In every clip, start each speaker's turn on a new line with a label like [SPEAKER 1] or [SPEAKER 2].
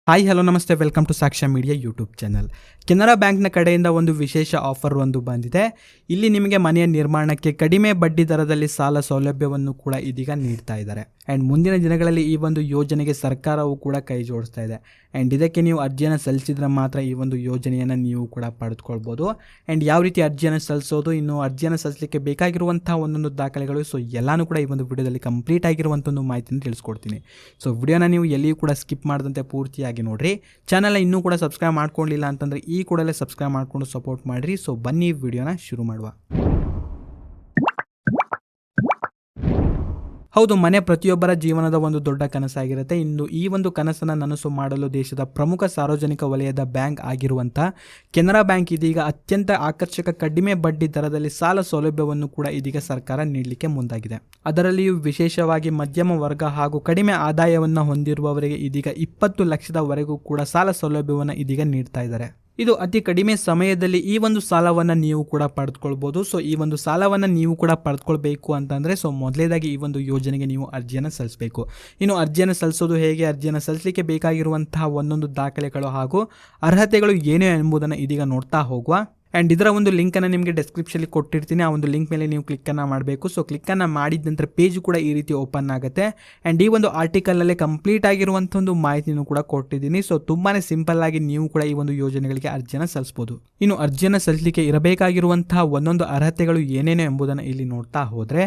[SPEAKER 1] Hi hello ನಮಸ್ತೆ, welcome to ಸಾಕ್ಷ್ಯ media YouTube channel. Canara ಬ್ಯಾಂಕ್ನ ಕಡೆಯಿಂದ ಒಂದು ವಿಶೇಷ ಆಫರ್ ಬಂದಿದೆ. ಇಲ್ಲಿ ನಿಮಗೆ ಮನೆಯ ನಿರ್ಮಾಣಕ್ಕೆ ಕಡಿಮೆ ಬಡ್ಡಿ ದರದಲ್ಲಿ ಸಾಲ ಸೌಲಭ್ಯವನ್ನು ಕೂಡ ಇದೀಗ ನೀಡ್ತಾ ಇದ್ದಾರೆ. ಆ್ಯಂಡ್ ಮುಂದಿನ ದಿನಗಳಲ್ಲಿ ಈ ಒಂದು ಯೋಜನೆಗೆ ಸರ್ಕಾರವು ಕೂಡ ಕೈ ಜೋಡಿಸ್ತಾ ಇದೆ. ಆ್ಯಂಡ್ ಇದಕ್ಕೆ ನೀವು ಅರ್ಜಿಯನ್ನು ಸಲ್ಲಿಸಿದ್ರೆ ಮಾತ್ರ ಈ ಒಂದು ಯೋಜನೆಯನ್ನು ನೀವು ಕೂಡ ಪಡೆದುಕೊಳ್ಬೋದು. ಆ್ಯಂಡ್ ಯಾವ ರೀತಿ ಅರ್ಜಿಯನ್ನು ಸಲ್ಲಿಸೋದು, ಇನ್ನು ಅರ್ಜಿಯನ್ನು ಸಲ್ಲಿಸಲಿಕ್ಕೆ ಬೇಕಾಗಿರುವಂಥ ಒಂದೊಂದು ದಾಖಲೆಗಳು, ಸೊ ಎಲ್ಲನೂ ಕೂಡ ಈ ಒಂದು ವಿಡಿಯೋದಲ್ಲಿ ಕಂಪ್ಲೀಟ್ ಆಗಿರುವಂಥ ಒಂದು ಮಾಹಿತಿಯನ್ನು ತಿಳಿಸ್ಕೊಡ್ತೀನಿ. ಸೊ ವಿಡಿಯೋನ ನೀವು ಎಲ್ಲಿಯೂ ಕೂಡ ಸ್ಕಿಪ್ ಮಾಡದಂತೆ ಪೂರ್ತಿಯಾಗಿ ನೋಡ್ರಿ. ಚಾನಲ್ನ ಇನ್ನೂ ಕೂಡ ಸಬ್ಸ್ಕ್ರೈಬ್ ಮಾಡ್ಕೊಳ್ಳಿಲ್ಲ ಅಂತಂದರೆ ಈ ಕೂಡಲೇ ಸಬ್ಸ್ಕ್ರೈಬ್ ಮಾಡಿಕೊಂಡು ಸಪೋರ್ಟ್ ಮಾಡಿರಿ. ಸೊ ಬನ್ನಿ ವಿಡಿಯೋನ ಶುರು ಮಾಡುವ. ಹೌದು, ಮನೆ ಪ್ರತಿಯೊಬ್ಬರ ಜೀವನದ ಒಂದು ದೊಡ್ಡ ಕನಸಾಗಿರುತ್ತೆ. ಇಂದು ಈ ಒಂದು ಕನಸನ್ನು ನನಸು ಮಾಡಲು ದೇಶದ ಪ್ರಮುಖ ಸಾರ್ವಜನಿಕ ವಲಯದ ಬ್ಯಾಂಕ್ ಆಗಿರುವಂಥ ಕೆನರಾ ಬ್ಯಾಂಕ್ ಇದೀಗ ಅತ್ಯಂತ ಆಕರ್ಷಕ ಕಡಿಮೆ ಬಡ್ಡಿ ದರದಲ್ಲಿ ಸಾಲ ಸೌಲಭ್ಯವನ್ನು ಕೂಡ ಇದೀಗ ಸರ್ಕಾರ ನೀಡಲಿಕ್ಕೆ ಮುಂದಾಗಿದೆ. ಅದರಲ್ಲಿಯೂ ವಿಶೇಷವಾಗಿ ಮಧ್ಯಮ ವರ್ಗ ಹಾಗೂ ಕಡಿಮೆ ಆದಾಯವನ್ನು ಹೊಂದಿರುವವರಿಗೆ ಇದೀಗ 20 ಲಕ್ಷದವರೆಗೂ ಕೂಡ ಸಾಲ ಸೌಲಭ್ಯವನ್ನು ಇದೀಗ ನೀಡ್ತಾ ಇದ್ದಾರೆ. ಇದು ಅತಿ ಕಡಿಮೆ ಸಮಯದಲ್ಲಿ ಈ ಒಂದು ಸಾಲವನ್ನು ನೀವು ಕೂಡ ಪಡೆದುಕೊಳ್ಬೋದು. ಸೊ ಈ ಒಂದು ಸಾಲವನ್ನು ನೀವು ಕೂಡ ಪಡೆದುಕೊಳ್ಬೇಕು ಅಂತಂದರೆ ಮೊದಲೇದಾಗಿ ಈ ಒಂದು ಯೋಜನೆಗೆ ನೀವು ಅರ್ಜಿಯನ್ನು ಸಲ್ಲಿಸಬೇಕು. ಇನ್ನು ಅರ್ಜಿಯನ್ನು ಸಲ್ಲಿಸೋದು ಹೇಗೆ, ಅರ್ಜಿಯನ್ನು ಸಲ್ಲಿಸಲಿಕ್ಕೆ ಬೇಕಾಗಿರುವಂತಹ ಒಂದೊಂದು ದಾಖಲೆಗಳು ಹಾಗೂ ಅರ್ಹತೆಗಳು ಏನೇ ಎಂಬುದನ್ನು ಇದೀಗ ನೋಡ್ತಾ ಹೋಗುವ. ಆ್ಯಂಡ್ ಇದರ ಒಂದು ಲಿಂಕನ್ನು ನಿಮಗೆ ಡಿಸ್ಕ್ರಿಪ್ಷನಲ್ಲಿ ಕೊಟ್ಟಿರ್ತೀನಿ. ಆ ಒಂದು ಲಿಂಕ್ ಮೇಲೆ ನೀವು ಕ್ಲಿಕ್ಕನ್ನು ಮಾಡಬೇಕು. ಸೊ ಕ್ಲಿಕ್ಕನ್ನು ಮಾಡಿದ ನಂತರ ಪೇಜು ಕೂಡ ಈ ರೀತಿ ಓಪನ್ ಆಗುತ್ತೆ. ಆ್ಯಂಡ್ ಈ ಒಂದು ಆರ್ಟಿಕಲಲ್ಲೇ ಕಂಪ್ಲೀಟ್ ಆಗಿರುವಂಥ ಒಂದು ಮಾಹಿತಿನೂ ಕೂಡ ಕೊಟ್ಟಿದ್ದೀನಿ. ಸೊ ತುಂಬಾ ಸಿಂಪಲ್ ಆಗಿ ನೀವು ಕೂಡ ಈ ಒಂದು ಯೋಜನೆಗಳಿಗೆ ಅರ್ಜಿಯನ್ನು ಸಲ್ಲಿಸ್ಬೋದು. ಇನ್ನು ಅರ್ಜಿಯನ್ನು ಸಲ್ಲಿಸಲಿಕ್ಕೆ ಇರಬೇಕಾಗಿರುವಂತಹ ಒಂದೊಂದು ಅರ್ಹತೆಗಳು ಏನೇನು ಎಂಬುದನ್ನು ಇಲ್ಲಿ ನೋಡ್ತಾ ಹೋದರೆ,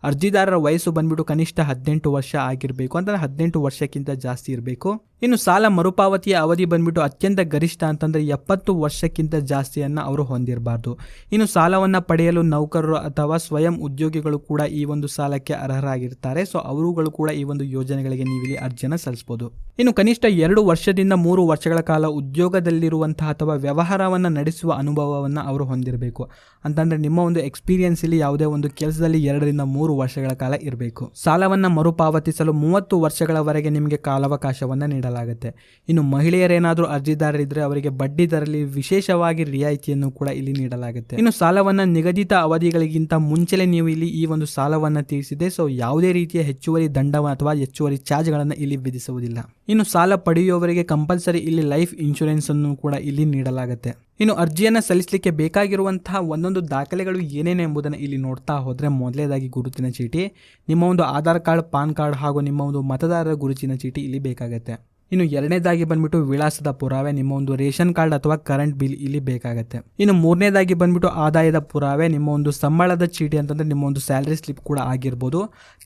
[SPEAKER 1] ಅರ್ಜಿದಾರರ ವಯಸ್ಸು ಬಂದ್ಬಿಟ್ಟು ಕನಿಷ್ಠ 18 ವರ್ಷ ಆಗಿರಬೇಕು, ಅಂತಂದರೆ 18 ವರ್ಷಕ್ಕಿಂತ ಜಾಸ್ತಿ ಇರಬೇಕು. ಇನ್ನು ಸಾಲ ಮರುಪಾವತಿಯ ಅವಧಿ ಬಂದ್ಬಿಟ್ಟು ಅತ್ಯಂತ ಗರಿಷ್ಠ ಅಂತಂದರೆ 70 ವರ್ಷಕ್ಕಿಂತ ಜಾಸ್ತಿಯನ್ನು ಅವರು ಹೊಂದಿರಬಾರ್ದು. ಇನ್ನು ಸಾಲವನ್ನು ಪಡೆಯಲು ನೌಕರರು ಅಥವಾ ಸ್ವಯಂ ಉದ್ಯೋಗಿಗಳು ಕೂಡ ಈ ಒಂದು ಸಾಲಕ್ಕೆ ಅರ್ಹರಾಗಿರ್ತಾರೆ. ಸೊ ಅವರುಗಳು ಕೂಡ ಈ ಒಂದು ಯೋಜನೆಗಳಿಗೆ ನೀವು ಇಲ್ಲಿ ಅರ್ಜಿಯನ್ನು ಸಲ್ಲಿಸಬಹುದು. ಇನ್ನು ಕನಿಷ್ಠ 2 ವರ್ಷದಿಂದ 3 ವರ್ಷಗಳ ಕಾಲ ಉದ್ಯೋಗದಲ್ಲಿರುವಂತಹ ಅಥವಾ ವ್ಯವಹಾರವನ್ನು ನಡೆಸುವ ಅನುಭವವನ್ನು ಅವರು ಹೊಂದಿರಬೇಕು. ಅಂತಂದರೆ ನಿಮ್ಮ ಒಂದು ಎಕ್ಸ್ಪೀರಿಯನ್ಸ್ ಇಲ್ಲಿ ಯಾವುದೇ ಒಂದು ಕೆಲಸದಲ್ಲಿ 2 ರಿಂದ 3 ವರ್ಷಗಳ ಕಾಲ ಇರಬೇಕು. ಸಾಲವನ್ನು ಮರುಪಾವತಿಸಲು 30 ವರ್ಷಗಳವರೆಗೆ ನಿಮಗೆ ಕಾಲಾವಕಾಶವನ್ನು ನೀಡಲಾಗುತ್ತೆ. ಇನ್ನು ಮಹಿಳೆಯರೇನಾದರೂ ಅರ್ಜಿದಾರರಿದ್ದರೆ ಅವರಿಗೆ ಬಡ್ಡಿ ದರದಲ್ಲಿ ವಿಶೇಷವಾಗಿ ರಿಯಾಯಿತಿಯನ್ನು ಕೂಡ ಇಲ್ಲಿ ನೀಡಲಾಗುತ್ತೆ. ಇನ್ನು ಸಾಲವನ್ನು ನಿಗದಿತ ಅವಧಿಗಳಿಗಿಂತ ಮುಂಚೆಲೇ ನೀವು ಇಲ್ಲಿ ಈ ಒಂದು ಸಾಲವನ್ನು ತೀರಿಸಿದೆ. ಸೊ ಯಾವುದೇ ರೀತಿಯ ಹೆಚ್ಚುವರಿ ದಂಡ ಅಥವಾ ಹೆಚ್ಚುವರಿ ಚಾರ್ಜ್ಗಳನ್ನು ಇಲ್ಲಿ ವಿಧಿಸುವುದಿಲ್ಲ. ಇನ್ನು ಸಾಲ ಪಡೆಯುವವರಿಗೆ ಕಂಪಲ್ಸರಿ ಇಲ್ಲಿ ಲೈಫ್ ಇನ್ಶೂರೆನ್ಸ್ ಅನ್ನು ಕೂಡ ಇಲ್ಲಿ ನೀಡಲಾಗುತ್ತೆ. ಇನ್ನು ಅರ್ಜಿಯನ್ನು ಸಲ್ಲಿಸಲಿಕ್ಕೆ ಬೇಕಾಗಿರುವಂತಹ ಒಂದೊಂದು ದಾಖಲೆಗಳು ಏನೇನು ಎಂಬುದನ್ನು ಇಲ್ಲಿ ನೋಡ್ತಾ ಹೋದರೆ, ಮೊದಲೇದಾಗಿ ಗುರುತಿನ ಚೀಟಿ, ನಿಮ್ಮ ಒಂದು ಆಧಾರ್ ಕಾರ್ಡ್, ಪಾನ್ ಕಾರ್ಡ್ ಹಾಗೂ ನಿಮ್ಮ ಒಂದು ಮತದಾರರ ಗುರುತಿನ ಚೀಟಿ ಇಲ್ಲಿ ಬೇಕಾಗುತ್ತೆ. ಇನ್ನು ಎರಡನೇದಾಗಿ ಬಂದ್ಬಿಟ್ಟು ವಿಳಾಸದ ಪುರಾವೆ, ನಿಮ್ಮ ಒಂದು ರೇಷನ್ ಕಾರ್ಡ್ ಅಥವಾ ಕರೆಂಟ್ ಬಿಲ್ ಇಲ್ಲಿ ಬೇಕಾಗುತ್ತೆ. ಇನ್ನು ಮೂರನೇದಾಗಿ ಬಂದ್ಬಿಟ್ಟು ಆದಾಯದ ಪುರಾವೆ, ನಿಮ್ಮ ಒಂದು ಸಂಬಳದ ಚೀಟಿ ಅಂತಂದರೆ ನಿಮ್ಮ ಒಂದು ಸ್ಯಾಲರಿ ಸ್ಲಿಪ್ ಕೂಡ ಆಗಿರ್ಬೋದು.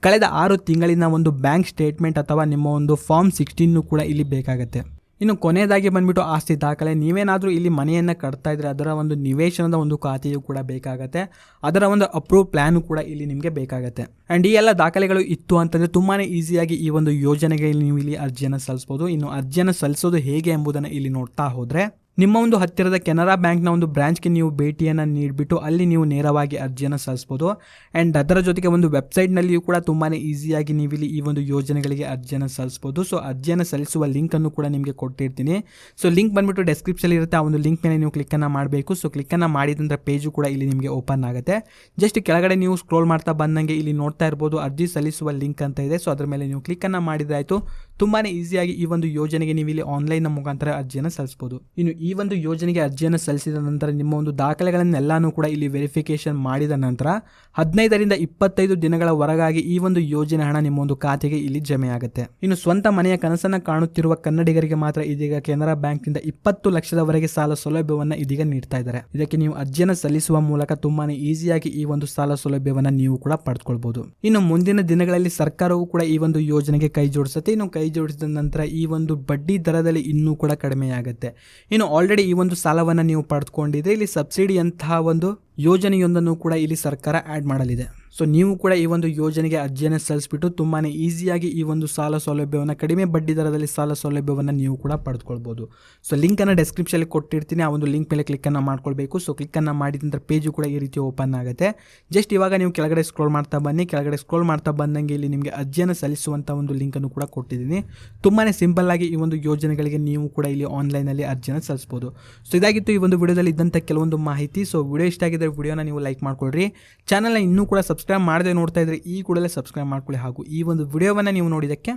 [SPEAKER 1] ಕಳೆದ 6 ತಿಂಗಳಿನ ಒಂದು ಬ್ಯಾಂಕ್ ಸ್ಟೇಟ್ಮೆಂಟ್ ಅಥವಾ ನಿಮ್ಮ ಒಂದು ಫಾರ್ಮ್ 16 ಕೂಡ ಇಲ್ಲಿ ಬೇಕಾಗುತ್ತೆ. ಇನ್ನು ಕೊನೆಯದಾಗಿ ಬಂದ್ಬಿಟ್ಟು ಆಸ್ತಿ ದಾಖಲೆ, ನೀವೇನಾದರೂ ಇಲ್ಲಿ ಮನೆಯನ್ನು ಕಟ್ತಾ ಇದ್ರೆ ಅದರ ಒಂದು ನಿವೇಶನದ ಒಂದು ಖಾತೆಯು ಕೂಡ ಬೇಕಾಗುತ್ತೆ. ಅದರ ಒಂದು ಅಪ್ರೂವ್ ಪ್ಲಾನು ಕೂಡ ಇಲ್ಲಿ ನಿಮಗೆ ಬೇಕಾಗುತ್ತೆ. ಆ್ಯಂಡ್ ಈ ಎಲ್ಲ ದಾಖಲೆಗಳು ಇತ್ತು ಅಂತಂದರೆ ತುಂಬಾ ಈಸಿಯಾಗಿ ಈ ಒಂದು ಯೋಜನೆಗೆ ನೀವು ಇಲ್ಲಿ ಅರ್ಜಿಯನ್ನು ಸಲ್ಲಿಸ್ಬೋದು. ಇನ್ನು ಅರ್ಜಿಯನ್ನು ಸಲ್ಲಿಸೋದು ಹೇಗೆ ಎಂಬುದನ್ನು ಇಲ್ಲಿ ನೋಡ್ತಾ ಹೋದರೆ, ನಿಮ್ಮ ಒಂದು ಹತ್ತಿರದ ಕೆನರಾ ಬ್ಯಾಂಕ್ನ ಒಂದು ಬ್ರಾಂಚ್ಗೆ ನೀವು ಭೇಟಿಯನ್ನು ನೀಡಿಬಿಟ್ಟು ಅಲ್ಲಿ ನೀವು ನೇರವಾಗಿ ಅರ್ಜಿಯನ್ನು ಸಲ್ಲಿಸ್ಬೋದು. ಆ್ಯಂಡ್ ಅದರ ಜೊತೆಗೆ ಒಂದು ವೆಬ್ಸೈಟ್ನಲ್ಲಿಯೂ ಕೂಡ ತುಂಬಾ ಈಸಿಯಾಗಿ ನೀವು ಇಲ್ಲಿ ಈ ಒಂದು ಯೋಜನೆಗಳಿಗೆ ಅರ್ಜಿಯನ್ನು ಸಲ್ಲಿಸ್ಬೋದು. ಸೊ ಅರ್ಜಿಯನ್ನು ಸಲ್ಲಿಸುವ ಲಿಂಕನ್ನು ಕೂಡ ನಿಮಗೆ ಕೊಟ್ಟಿರ್ತೀನಿ. ಸೊ ಲಿಂಕ್ ಬಂದುಬಿಟ್ಟು ಡಿಸ್ಕ್ರಿಪ್ಷನ್ ಇರುತ್ತೆ. ಆ ಒಂದು ಲಿಂಕ್ ಮೇಲೆ ನೀವು ಕ್ಲಿಕ್ಕನ್ನು ಮಾಡಬೇಕು. ಸೊ ಕ್ಲಿಕ್ಕನ್ನು ಮಾಡಿದಂಥ ಪೇಜು ಕೂಡ ಇಲ್ಲಿ ನಿಮಗೆ ಓಪನ್ ಆಗುತ್ತೆ. ಜಸ್ಟ್ ಕೆಳಗಡೆ ನೀವು ಸ್ಕ್ರೋಲ್ ಮಾಡ್ತಾ ಬಂದಂಗೆ ಇಲ್ಲಿ ನೋಡ್ತಾ ಇರ್ಬೋದು ಅರ್ಜಿ ಸಲ್ಲಿಸುವ ಲಿಂಕ್ ಅಂತ ಇದೆ. ಸೊ ಅದರ ಮೇಲೆ ನೀವು ಕ್ಲಿಕ್ಕನ್ನು ಮಾಡಿದ್ರೆ ಆಯಿತು, ತುಂಬಾ ಈಸಿಯಾಗಿ ಈ ಒಂದು ಯೋಜನೆಗೆ ನೀವು ಇಲ್ಲಿ ಆನ್ಲೈನ್ ಮುಖಾಂತರ ಅರ್ಜಿಯನ್ನು ಸಲ್ಲಿಸ್ಬೋದು. ಇನ್ನು ಈ ಒಂದು ಯೋಜನೆಗೆ ಅರ್ಜಿಯನ್ನು ಸಲ್ಲಿಸಿದ ನಂತರ ನಿಮ್ಮ ಒಂದು ದಾಖಲೆಗಳನ್ನೆಲ್ಲಾನು ಕೂಡ ಇಲ್ಲಿ ವೆರಿಫಿಕೇಶನ್ ಮಾಡಿದ ನಂತರ 15 ರಿಂದ 25 ದಿನಗಳ ಹೊರಗಾಗಿ ಈ ಒಂದು ಯೋಜನೆ ಹಣ ನಿಮ್ಮ ಒಂದು ಖಾತೆಗೆ ಇಲ್ಲಿ ಜಮೆ ಆಗುತ್ತೆ. ಇನ್ನು ಸ್ವಂತ ಮನೆಯ ಕನಸನ್ನು ಕಾಣುತ್ತಿರುವ ಕನ್ನಡಿಗರಿಗೆ ಮಾತ್ರ ಇದೀಗ ಕೆನರಾ ಬ್ಯಾಂಕ್ನಿಂದ 20 ಲಕ್ಷದವರೆಗೆ ಸಾಲ ಸೌಲಭ್ಯವನ್ನು ಇದೀಗ ನೀಡ್ತಾ ಇದ್ದಾರೆ. ಇದಕ್ಕೆ ನೀವು ಅರ್ಜಿಯನ್ನು ಸಲ್ಲಿಸುವ ಮೂಲಕ ತುಂಬಾನೇ ಈಸಿಯಾಗಿ ಈ ಒಂದು ಸಾಲ ಸೌಲಭ್ಯವನ್ನು ನೀವು ಕೂಡ ಪಡೆದುಕೊಳ್ಬಹುದು. ಇನ್ನು ಮುಂದಿನ ದಿನಗಳಲ್ಲಿ ಸರ್ಕಾರವು ಕೂಡ ಈ ಒಂದು ಯೋಜನೆಗೆ ಕೈ ಜೋಡಿಸುತ್ತೆ. ಇನ್ನು ಕೈ ಜೋಡಿಸಿದ ನಂತರ ಈ ಒಂದು ಬಡ್ಡಿ ದರದಲ್ಲಿ ಇನ್ನೂ ಕೂಡ ಕಡಿಮೆಯಾಗುತ್ತೆ. ಇನ್ನು ಆಲ್ರೆಡಿ ಈ ಒಂದು ಸಾಲವನ್ನು ನೀವು ಪಡೆದುಕೊಂಡಿದ್ರೆ ಇಲ್ಲಿ ಸಬ್ಸಿಡಿ ಅಂತಹ ಒಂದು ಯೋಜನೆಯೊಂದನ್ನು ಕೂಡ ಇಲ್ಲಿ ಸರ್ಕಾರ ಆ್ಯಡ್ ಮಾಡಲಿದೆ. ಸೊ ನೀವು ಕೂಡ ಈ ಒಂದು ಯೋಜನೆಗೆ ಅರ್ಜಿಯನ್ನು ಸಲ್ಲಿಸ್ಬಿಟ್ಟು ತುಂಬಾ ಈಸಿಯಾಗಿ ಈ ಒಂದು ಸಾಲ ಸೌಲಭ್ಯವನ್ನು, ಕಡಿಮೆ ಬಡ್ಡಿ ದರದಲ್ಲಿ ಸಾಲ ಸೌಲಭ್ಯವನ್ನು ನೀವು ಕೂಡ ಪಡೆದುಕೊಳ್ಬೋದು. ಸೊ ಲಿಂಕನ್ನು ಡಿಸ್ಕ್ರಿಪ್ಷನಲ್ಲಿ ಕೊಟ್ಟಿರ್ತೀನಿ. ಆ ಒಂದು ಲಿಂಕ್ ಮೇಲೆ ಕ್ಲಿಕ್ಕನ್ನು ಮಾಡ್ಕೊಳ್ಬೇಕು. ಸೊ ಕ್ಲಿಕ್ಕನ್ನು ಮಾಡಿದ ನಂತರ ಪೇಜು ಕೂಡ ಈ ರೀತಿ ಓಪನ್ ಆಗುತ್ತೆ. ಜಸ್ಟ್ ಇವಾಗ ನೀವು ಕೆಳಗಡೆ ಸ್ಕ್ರೋಲ್ ಮಾಡ್ತಾ ಬನ್ನಿ. ಕೆಳಗಡೆ ಸ್ಕ್ರೋಲ್ ಮಾಡ್ತಾ ಬಂದಂಗೆ ಇಲ್ಲಿ ನಿಮಗೆ ಅರ್ಜಿಯನ್ನು ಸಲ್ಲಿಸುವಂಥ ಒಂದು ಲಿಂಕನ್ನು ಕೂಡ ಕೊಟ್ಟಿದ್ದೀನಿ. ತುಂಬಾ ಸಿಂಪಲ್ ಆಗಿ ಈ ಒಂದು ಯೋಜನೆಗಳಿಗೆ ನೀವು ಕೂಡ ಇಲ್ಲಿ ಆನ್ಲೈನಲ್ಲಿ ಅರ್ಜಿಯನ್ನು ಸಲ್ಲಿಸ್ಬೋದು. ಸೊ ಇದಾಗಿತ್ತು ಈ ಒಂದು ವಿಡಿಯೋದಲ್ಲಿ ಇದ್ದಂಥ ಕೆಲವೊಂದು ಮಾಹಿತಿ. ಸೊ ವಿಡಿಯೋ ಇಷ್ಟ ಆಗಿದ್ರೆ ವಿಡಿಯೋನ ನೀವು ಲೈಕ್ ಮಾಡ್ಕೊಳ್ರಿ. ಚಾನಲ್ನ ಇನ್ನೂ ಕೂಡ ಸಬ್ಸ್ಕ್ರೈಬ್ ಮಾಡದೆ ನೋಡ್ತಾ ಇದ್ರೆ ಈ ಕೂಡಲೇ ಸಬ್ಸ್ಕ್ರೈಬ್ ಮಾಡ್ಕೊಳ್ಳಿ. ಹಾಗೂ ಈ ಒಂದು ವಿಡಿಯೋವನ್ನು ನೀವು ನೋಡಿದ್ದಕ್ಕೆ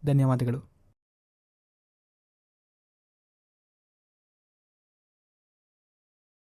[SPEAKER 1] ಧನ್ಯವಾದಗಳು.